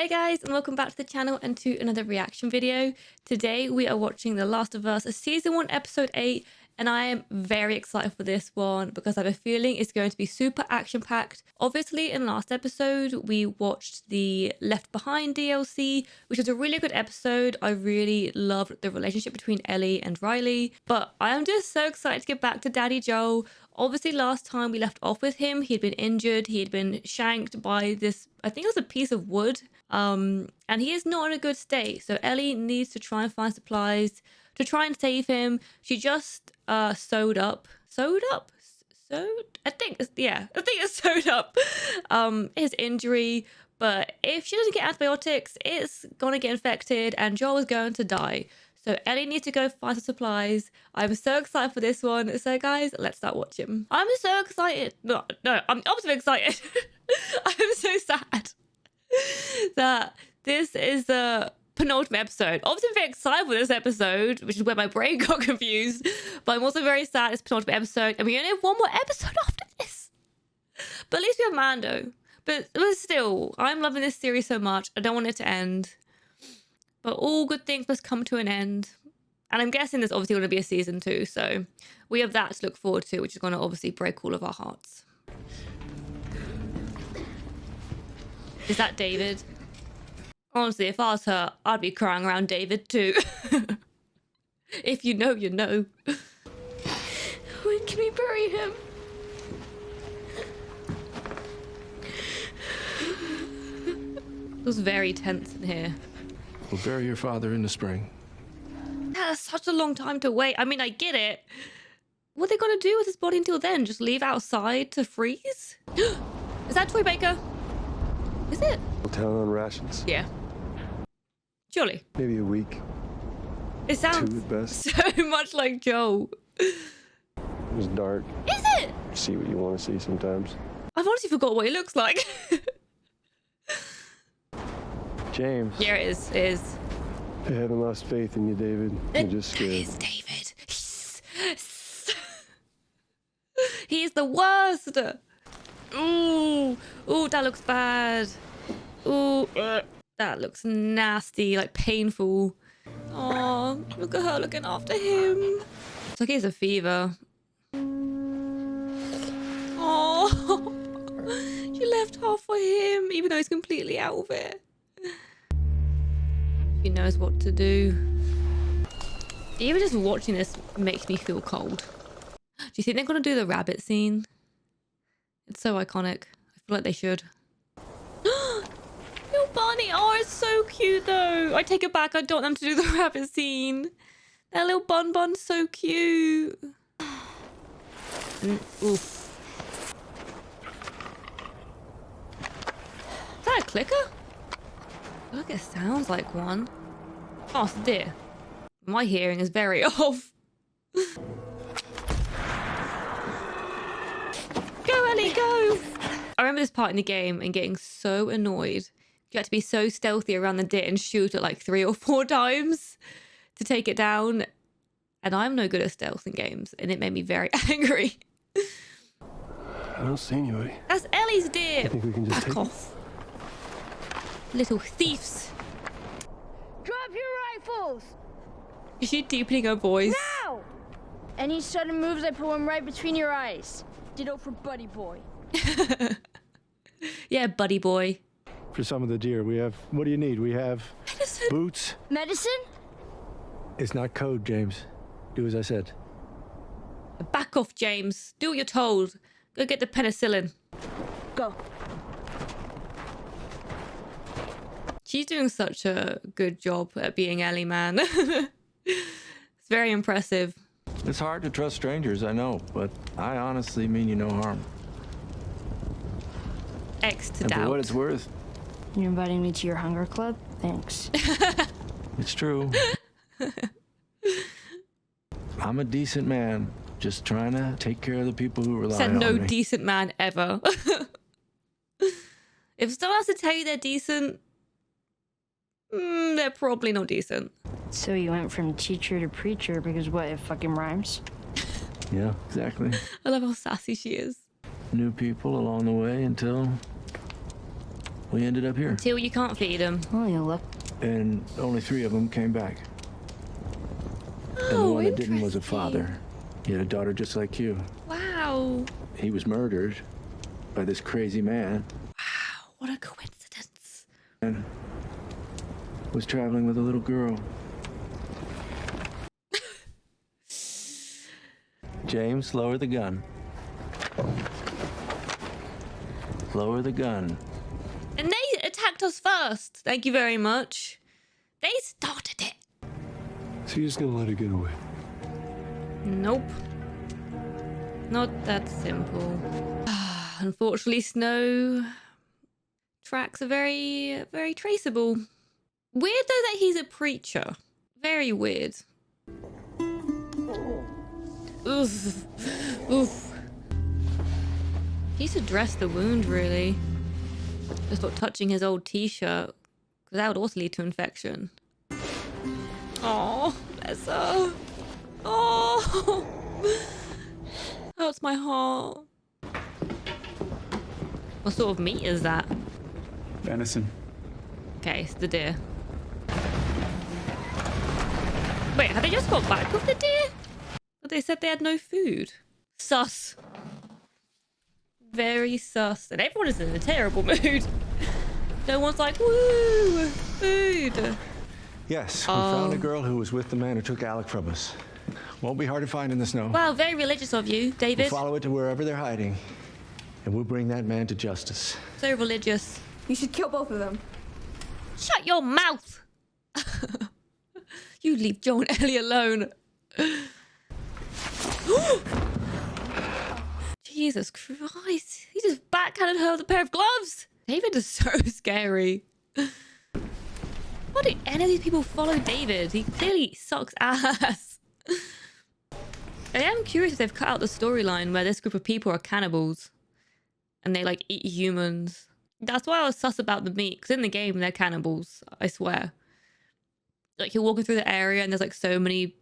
Hey guys, and welcome back to the channel and to another reaction video. Today we are watching The Last of Us Season 1 Episode 8, and I am very excited for this one because I have a feeling it's going to be super action-packed. Obviously, in last episode, we watched the Left Behind DLC, which was a really good episode. I really loved the relationship between Ellie and Riley, but I am just so excited to get back to Daddy Joel. Obviously, last time we left off with him, he'd been injured, he'd been shanked by this, I think it was a piece of wood, and he is not in a good state. So Ellie needs to try and find supplies to try and save him. She just sewed up his injury, but if she doesn't get antibiotics, it's gonna get infected and Joel is going to die. So Ellie needs to go find some supplies. I'm so excited for this one. So guys, let's start watching. I'm so excited. No, I'm opposite excited. I'm so sad that this is the penultimate episode. Obviously I'm very excited for this episode, which is where my brain got confused. But I'm also very sad it's penultimate episode and we only have one more episode after this. But at least we have Mando. But still, I'm loving this series so much. I don't want it to end. But all good things must come to an end. And I'm guessing there's obviously going to be a season 2. So we have that to look forward to, which is going to obviously break all of our hearts. Is that David? Honestly, if I was her, I'd be crying around David too. If you know, you know. When can we bury him? It was very tense in here. We'll bury your father in the spring. That's such a long time to wait. I mean, I get it. What are they going to do with his body until then? Just leave outside to freeze? Is that Toy Baker? Is it? Town on rations. Yeah. Surely. Maybe a week. It sounds 2 at best. so much like Joel. It was dark. Is it? See what you want to see sometimes. I've honestly forgot what he looks like. James. Yeah, it is. It is. I haven't lost faith in you, David. You're just scared. It is David. He's the worst. Ooh. Ooh, that looks bad. Ooh. That looks nasty, like painful. Oh, look at her looking after him. It's like he has a fever. Oh, she left half for him, even though he's completely out of it. He knows what to do. Even just watching this makes me feel cold. Do you think they're going to do the rabbit scene? It's so iconic. I feel like they should. Little bunny. Oh, it's so cute though. I take it back. I don't want them to do the rabbit scene. That little bun's so cute. Oof. Is that a clicker? Look, it sounds like one. Oh, it's a deer. My hearing is very off. Go, Ellie, go! I remember this part in the game and getting so annoyed. You had to be so stealthy around the deer and shoot it like 3 or 4 times to take it down. And I'm no good at stealth in games, and it made me very angry. I don't see anybody. That's Ellie's deer! I think we can just Back take off. Little thieves. Drop your rifles! Is she deepening her voice? Now! Any sudden moves, I put one right between your eyes. Ditto for Buddy Boy. Yeah, buddy boy. For some of the deer, we have... What do you need? We have... Medicine. Boots. Medicine? It's not code, James. Do as I said. Back off, James. Do what you're told. Go get the penicillin. Go. She's doing such a good job at being Ellie, man. It's very impressive. It's hard to trust strangers, I know, but I honestly mean you no harm. X to And doubt. for what it's worth, You're inviting me to your hunger club? Thanks. it's true. I'm a decent man, just trying to take care of the people who rely Said on no me. decent man ever. If someone has to tell you they're decent, they're probably not decent. So you went from teacher to preacher because what, it fucking rhymes? Yeah, exactly. I love how sassy she is. New people along the way until we ended up here. Until you can't feed them. Oh, you look. And only 3 of them came back. And the Oh, one that didn't was a interesting. father. He had a daughter just like you. Wow. He was murdered by this crazy man Wow, what a coincidence. and was traveling with a little girl. James, lower the gun. Lower the gun. And they attacked us first. Thank you very much. They started it. So you're just gonna let her get away? Nope. Not that simple. Unfortunately, snow tracks are very, very traceable. Weird though that he's a preacher. Very weird. Oof. Oof. He needs to dress the wound, really. Just not touching his old t-shirt, because that would also lead to infection. Oh, bless her. Oh, hurts my heart. What sort of meat is that? Venison. Okay, it's the deer. Wait, have they just got back with the deer? But they said they had no food. Sus. Very sus. And everyone is in a terrible mood. No one's like, woo, food. Yes, we found a girl who was with the man who took Alec from us. Won't be hard to find in the snow. Wow, very religious of you, We'll David. follow it to wherever they're hiding, and we'll bring that man to justice. So religious. You should kill both of them. Shut your mouth! You leave Joe and Ellie alone. Jesus Christ. He just backhanded her with a pair of gloves. David is so scary. Why do any of these people follow David? He clearly sucks ass. I am curious if they've cut out the storyline where this group of people are cannibals. And they like eat humans. That's why I was sus about the meat. Because in the game, they're cannibals. I swear. Like you're walking through the area and there's like so many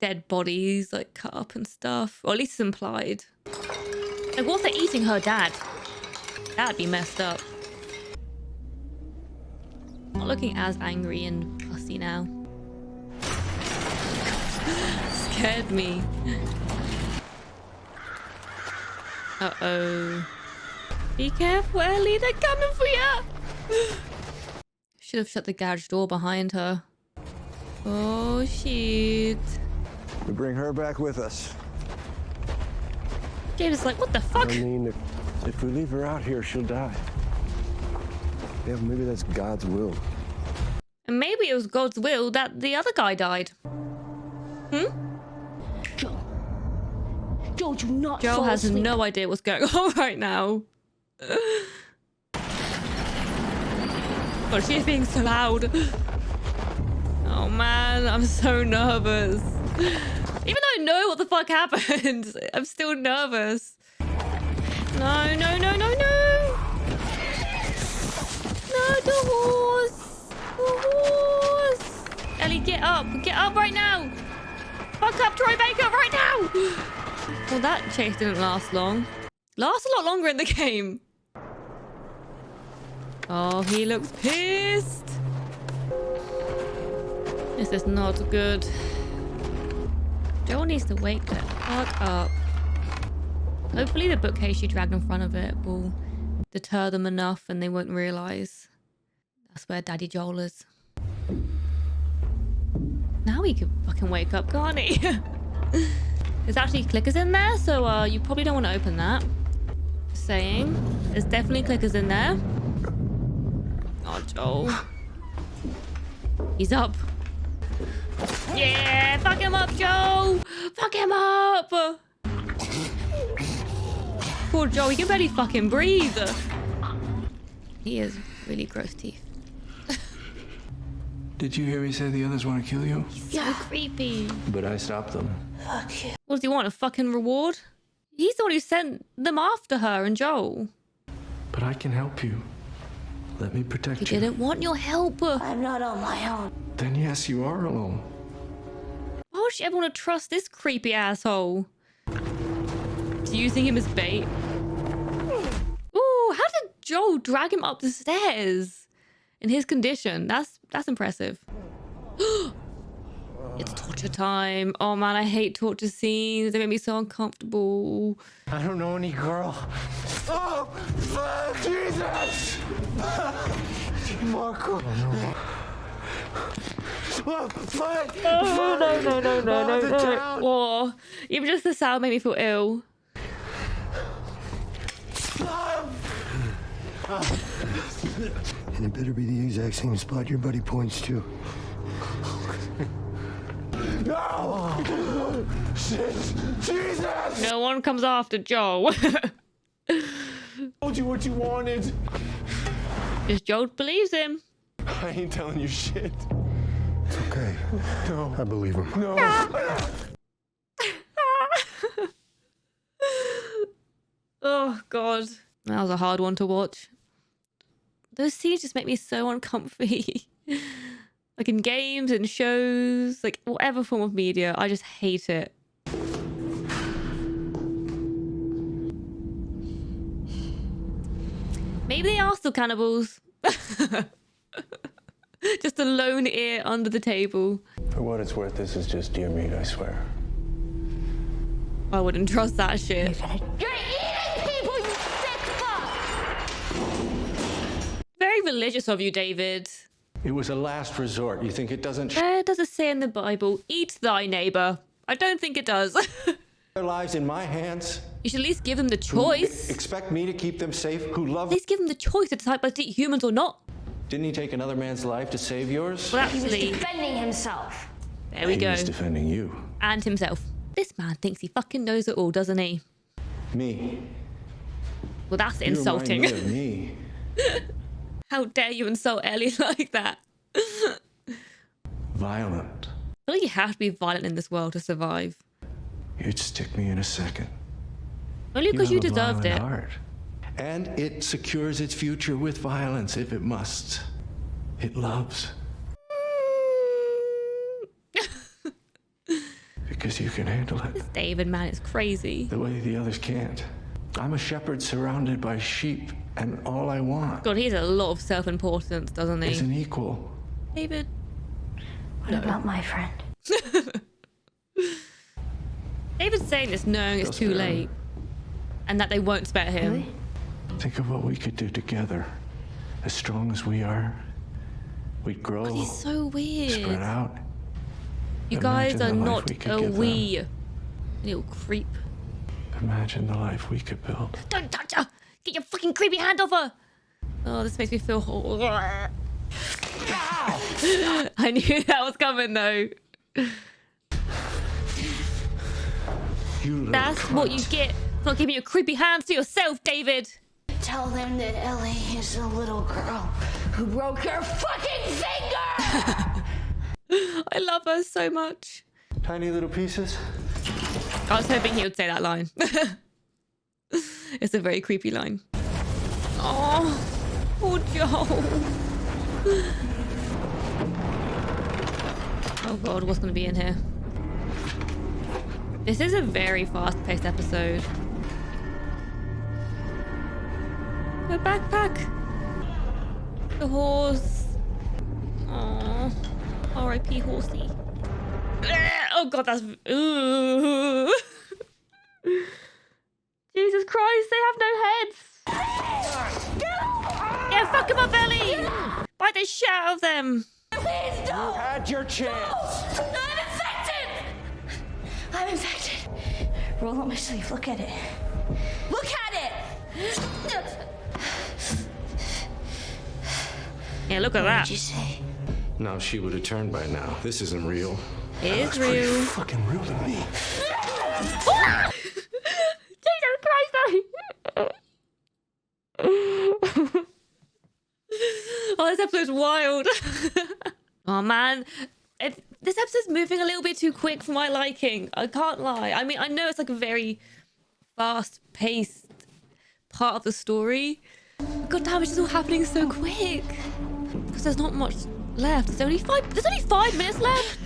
dead bodies like cut up and stuff. Or at least it's implied. Like what if they're eating her dad? That'd be messed up. Not looking as angry and fussy now. Scared me. Uh-oh. Be careful, Ellie. They're coming for you. Should have shut the garage door behind her. Oh, shit. We bring her back with us. James is like, what the fuck? I mean, if we leave her out here, she'll die. Yeah, maybe that's God's will. And maybe it was God's will that the other guy died. Joe, do not Joe fall has asleep. no idea what's going on right now. God, she's being so loud. Oh man, I'm so nervous. Even though I know what the fuck happened, I'm still nervous. No, no, no, no, no! No, the horse! The horse! Ellie, get up! Get up right now! Fuck up Troy Baker right now! Well, that chase didn't last long. Lasts a lot longer in the game. Oh, he looks pissed. This is not good. Joel needs to wake the fuck up. Hopefully the bookcase she dragged in front of it will deter them enough and they won't realise that's where Daddy Joel is. Now he can fucking wake up, can't he? There's actually clickers in there, so you probably don't want to open that. Just saying. There's definitely clickers in there. Oh, Joel. He's up. Yeah, fuck him up, Joe! Fuck him up! Poor Joe, he can barely fucking breathe. He has really gross teeth. Did you hear me say the others want to kill you? So creepy. But I stopped them. What does he want, a fucking reward? He's the one who sent them after her and Joel. But I can help you. Let me protect He you. didn't want your help. I'm not on my own. Then yes, you are alone. Why would she ever want to trust this creepy asshole? She's using him as bait. Ooh, how did Joel drag him up the stairs in his condition. That's impressive. It's torture time. Oh man, I hate torture scenes. They make me so uncomfortable. I don't know any girl. Oh, Jesus! Marco. Oh, No. Or even just the sound made me feel ill. And it better be the exact same spot your buddy points to. No! Shit! Jesus! No one comes after Joel. Told you what you wanted. Just Joel believes him. I ain't telling you shit. It's okay. No. I believe him. No. Oh god, that was a hard one to watch. Those scenes just make me so uncomfy. Like in games and shows, like whatever form of media, I just hate it. Maybe they are still cannibals. Just a lone ear under the table. For what it's worth, this is just deer meat, I swear. I wouldn't trust that shit. You're eating people, you sick fuck! Very religious of you, David. It was a last resort. You think it doesn't Where does it say in the Bible, eat thy neighbor? I don't think it does. their lives in my hands? You should at least give them the choice. Expect me to keep them safe? Who At love? least give them the choice to decide whether to eat humans or not. Didn't he take another man's life to save yours? Well, He was actually, defending himself. there we He go. was defending you. And himself. This man thinks he fucking knows it all, doesn't he? Me. Well, that's You remind insulting. me of me. How dare you insult Ellie like that? Violent. I feel like you have to be violent in this world to survive. You'd stick me in a second. Only because you have a deserved violent it. heart. And it secures its future with violence if it must. It loves. Because you can handle it This David man is crazy. the way the others can't. I'm a shepherd surrounded by sheep, and all I want God, he has a lot of self-importance, doesn't is he? an equal. David? What about my friend? David's saying this knowing it's They'll too spare him. late. And that they won't spare him. Really? Think of what we could do together. As strong as we are, we'd grow, He's so weird. spread out. You guys Imagine are the life not we could a give them. wee little creep. Imagine the life we could build. Don't touch her! Get your fucking creepy hand off her! Oh, this makes me feel... I knew that was coming though. You little That's cunt. what you get for not keeping your creepy hands to yourself, David. Tell them that Ellie is a little girl who broke her fucking finger! I love her so much. Tiny little pieces. I was hoping he would say that line. It's a very creepy line. Oh, poor Joel. Oh god, what's going to be in here? This is a very fast-paced episode. The backpack. The horse. Oh, R.I.P. horsey. Oh god, that's... Ooh. Jesus Christ, they have no heads. Yeah, fuck him up, Ellie. Bite the shit out of them. Please don't! Had your chance. I'm infected! I'm infected. Roll up my sleeve. Look at it. Look at it! Yeah, look at What that. did you say? No, she would have turned by now. This isn't real. It is real. Fucking real to me. Jesus Christ, oh, this episode's wild. Oh man, this episode's moving a little bit too quick for my liking. I can't lie. I mean, I know it's like a very fast-paced part of the story. But God damn, it's just all happening so quick. Because there's not much left. There's only 5 minutes left.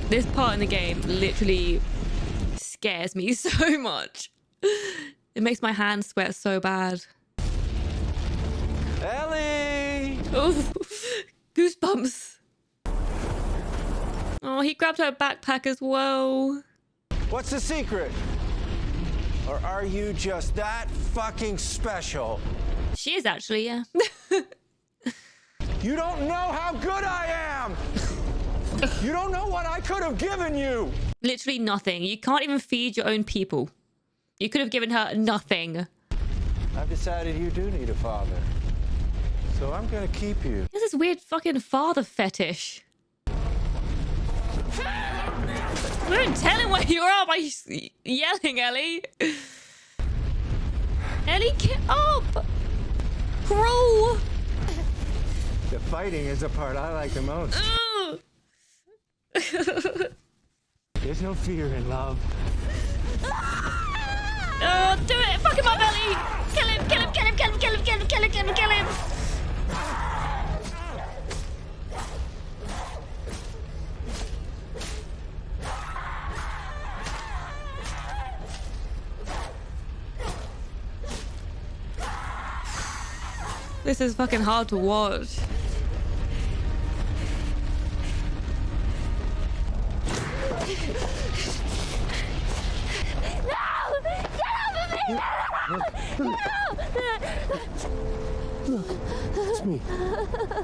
This part in the game literally scares me so much. It makes my hands sweat so bad. Ellie! Oh, goosebumps. Oh, he grabbed her backpack as well. What's the secret? Or are you just that fucking special? She is actually, yeah. You don't know how good I am! You don't know what I could have given you! Literally nothing. You can't even feed your own people. You could have given her nothing. I've decided you do need a father. So I'm gonna keep you. This is weird fucking father fetish. We don't tell him where you are by yelling, Ellie. Ellie, get up! Crawl! The fighting is the part I like the most. There's no fear in love. Oh, do it! Fuck him up, Ellie! Kill him! Kill him! Kill him! Kill him! Kill him! Kill him! Kill him! Kill him! Kill him! This is fucking hard to watch. Look, it's me.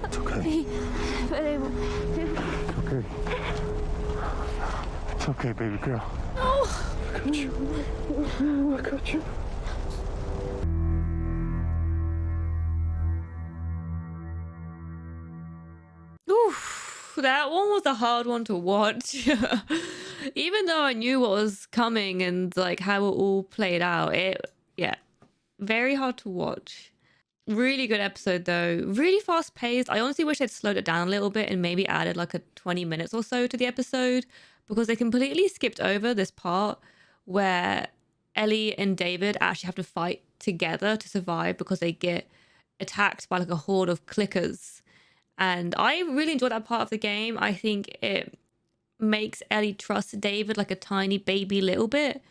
It's okay. It's okay. It's okay, baby girl. Oh. I got you. I got you. Oof, that one was a hard one to watch. Even though I knew what was coming and like how it all played out, yeah, very hard to watch. Really good episode though, really fast paced. I honestly wish they'd slowed it down a little bit and maybe added like a 20 minutes or so to the episode, because they completely skipped over this part where Ellie and David actually have to fight together to survive because they get attacked by like a horde of clickers. And I really enjoyed that part of the game. I think it makes Ellie trust David like a tiny baby little bit,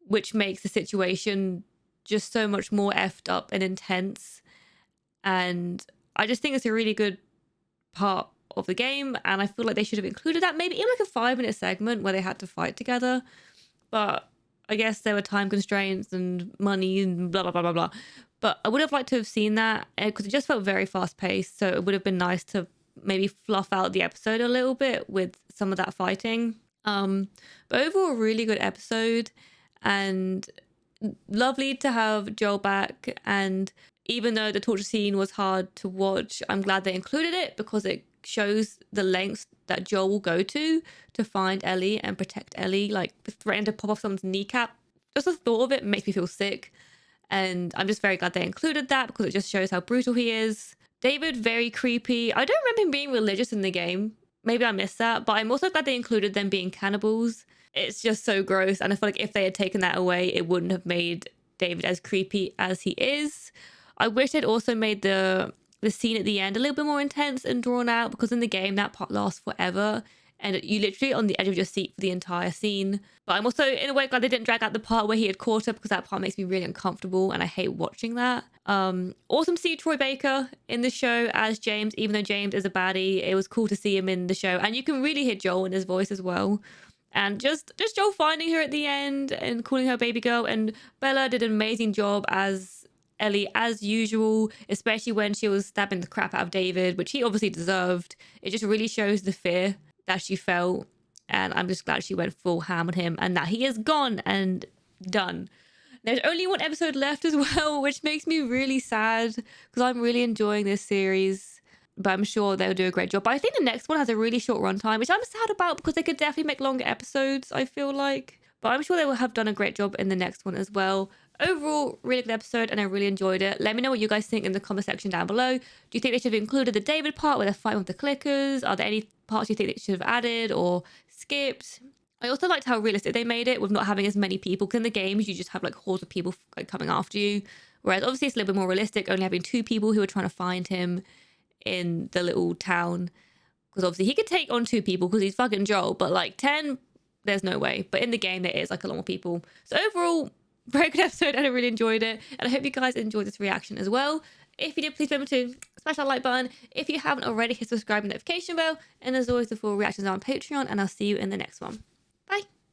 which makes the situation just so much more effed up and intense. And I just think it's a really good part of the game, and I feel like they should have included that maybe in like a 5-minute segment where they had to fight together. But I guess there were time constraints and money and blah blah blah blah blah. But I would have liked to have seen that because it just felt very fast paced. So it would have been nice to maybe fluff out the episode a little bit with some of that fighting. But overall, really good episode, and lovely to have Joel back. And even though the torture scene was hard to watch, I'm glad they included it because it shows the lengths that Joel will go to find Ellie and protect Ellie, like threatening to pop off someone's kneecap. Just the thought of it makes me feel sick. And I'm just very glad they included that because it just shows how brutal he is. David, very creepy. I don't remember him being religious in the game. Maybe I missed that, but I'm also glad they included them being cannibals. It's just so gross. And I feel like if they had taken that away, it wouldn't have made David as creepy as he is. I wish they'd also made the scene at the end a little bit more intense and drawn out, because in the game that part lasts forever and you literally on the edge of your seat for the entire scene. But I'm also in a way glad they didn't drag out the part where he had caught her, because that part makes me really uncomfortable and I hate watching that. Awesome to see Troy Baker in the show as James, even though James is a baddie. It was cool to see him in the show, and you can really hear Joel in his voice as well. And just Joel finding her at the end and calling her baby girl. And Bella did an amazing job as Ellie as usual, especially when she was stabbing the crap out of David, which he obviously deserved. It just really shows the fear that she felt, and I'm just glad she went full ham on him and that he is gone and done. There's only one episode left as well, which makes me really sad because I'm really enjoying this series, but I'm sure they'll do a great job. But I think the next one has a really short runtime, which I'm sad about because they could definitely make longer episodes, I feel like. But I'm sure they will have done a great job in the next one as well. Overall, really good episode, and I really enjoyed it. Let me know what you guys think in the comment section down below. Do you think they should have included the David part where they're fighting with the clickers? Are there any parts you think they should have added or skipped? I also liked how realistic they made it with not having as many people, because in the games you just have like hordes of people like coming after you, whereas obviously it's a little bit more realistic, only having 2 people who are trying to find him in the little town, because obviously he could take on 2 people because he's fucking Joel, but like 10 there's no way. But in the game, there is like a lot more people. So overall, very good episode, and I really enjoyed it. And I hope you guys enjoyed this reaction as well. If you did, please remember to smash that like button. If you haven't already, hit subscribe and notification bell. And as always, the full reactions are on Patreon, and I'll see you in the next one.